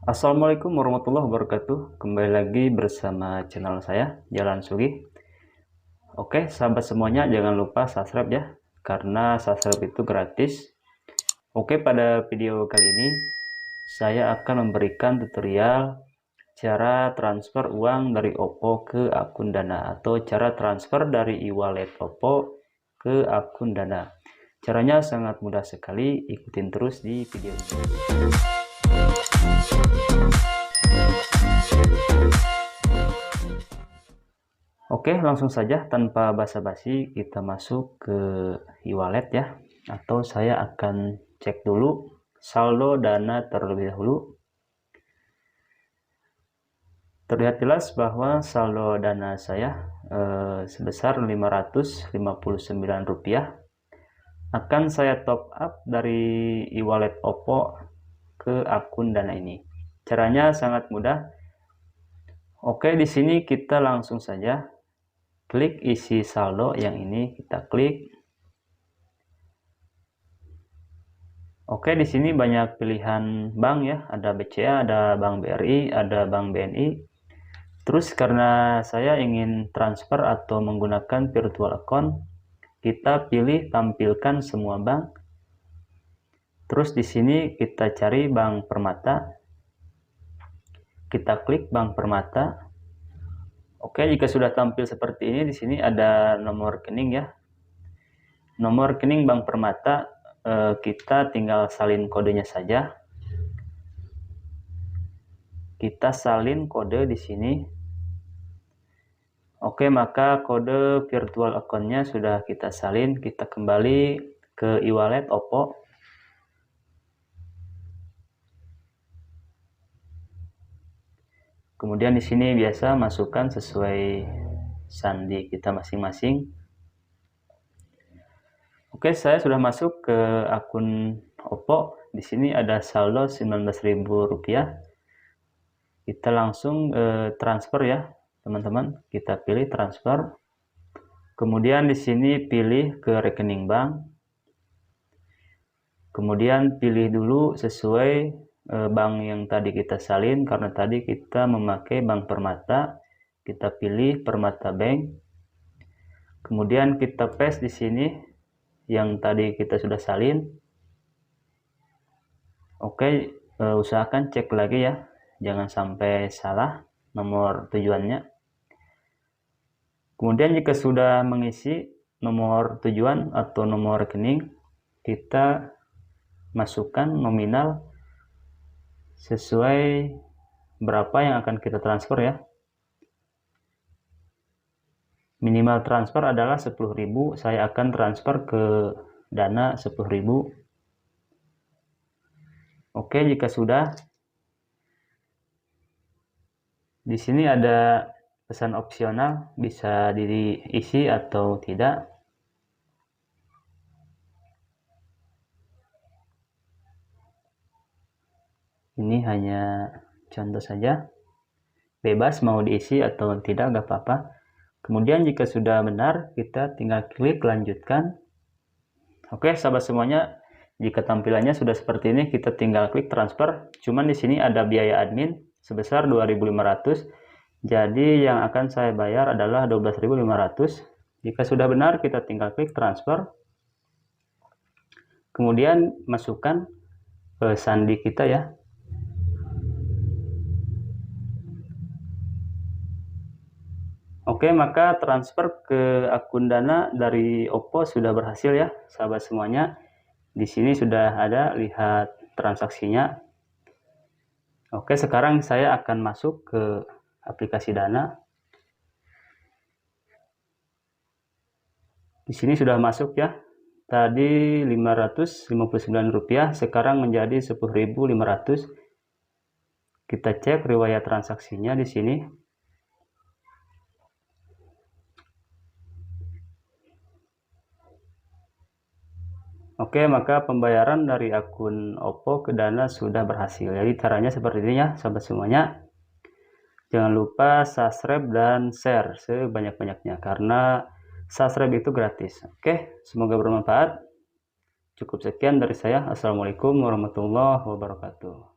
Assalamualaikum warahmatullahi wabarakatuh. Kembali lagi bersama channel saya, Jalan Sugi. Oke, sahabat semuanya, jangan lupa subscribe ya, karena subscribe itu gratis. Oke, pada video kali ini saya akan memberikan tutorial cara transfer uang dari Oppo ke akun Dana, atau cara transfer dari e-wallet Oppo ke akun Dana. Caranya sangat mudah sekali, ikutin terus di video ini. Oke, langsung saja tanpa basa-basi kita masuk ke e-wallet ya, atau saya akan cek dulu saldo Dana terlebih dahulu. Terlihat jelas bahwa saldo Dana saya sebesar Rp559 akan saya top up dari e-wallet Oppo ke akun Dana ini. Caranya sangat mudah. Oke, di sini kita langsung saja klik isi saldo yang ini, kita klik. Oke, di sini banyak pilihan bank ya, ada BCA, ada Bank BRI, ada Bank BNI. Terus karena saya ingin transfer atau menggunakan virtual account, kita pilih tampilkan semua bank. Terus di sini kita cari Bank Permata. Kita klik Bank Permata. Oke, jika sudah tampil seperti ini, di sini ada nomor rekening ya. Nomor rekening Bank Permata, kita tinggal salin kodenya saja. Kita salin kode di sini. Oke, maka kode virtual account-nya sudah kita salin. Kita kembali ke e-wallet Oppo. Kemudian di sini biasa masukkan sesuai sandi kita masing-masing. Oke, saya sudah masuk ke akun Oppo. Di sini ada saldo Rp19.000. Kita langsung transfer ya, teman-teman. Kita pilih transfer. Kemudian di sini pilih ke rekening bank. Kemudian pilih dulu sesuai bank yang tadi kita salin, karena tadi kita memakai Bank Permata. Kita pilih Permata Bank. Kemudian kita paste di sini yang tadi kita sudah salin. Oke, usahakan cek lagi ya, jangan sampai salah nomor tujuannya. Kemudian jika sudah mengisi nomor tujuan atau nomor rekening, kita masukkan nominal sesuai berapa yang akan kita transfer ya. Minimal transfer adalah 10.000, saya akan transfer ke Dana 10.000. Oke, jika sudah, di sini ada pesan opsional, bisa diisi atau tidak. Ini hanya contoh saja, bebas mau diisi atau tidak, gak apa-apa. Kemudian jika sudah benar, kita tinggal klik lanjutkan. Oke, sahabat semuanya, jika tampilannya sudah seperti ini, kita tinggal klik transfer. Cuman di sini ada biaya admin sebesar 2.500. Jadi yang akan saya bayar adalah 12.500. Jika sudah benar, kita tinggal klik transfer. Kemudian masukkan sandi kita ya. Oke, maka transfer ke akun Dana dari Oppo sudah berhasil ya, sahabat semuanya. Di sini sudah ada, lihat transaksinya. Oke, sekarang saya akan masuk ke aplikasi Dana. Di sini sudah masuk ya. Tadi Rp559, sekarang menjadi Rp10.500. Kita cek riwayat transaksinya di sini. Oke, maka pembayaran dari akun Oppo ke Dana sudah berhasil. Jadi caranya seperti ini ya, sahabat semuanya. Jangan lupa subscribe dan share sebanyak-banyaknya, karena subscribe itu gratis. Oke, semoga bermanfaat. Cukup sekian dari saya. Assalamualaikum warahmatullahi wabarakatuh.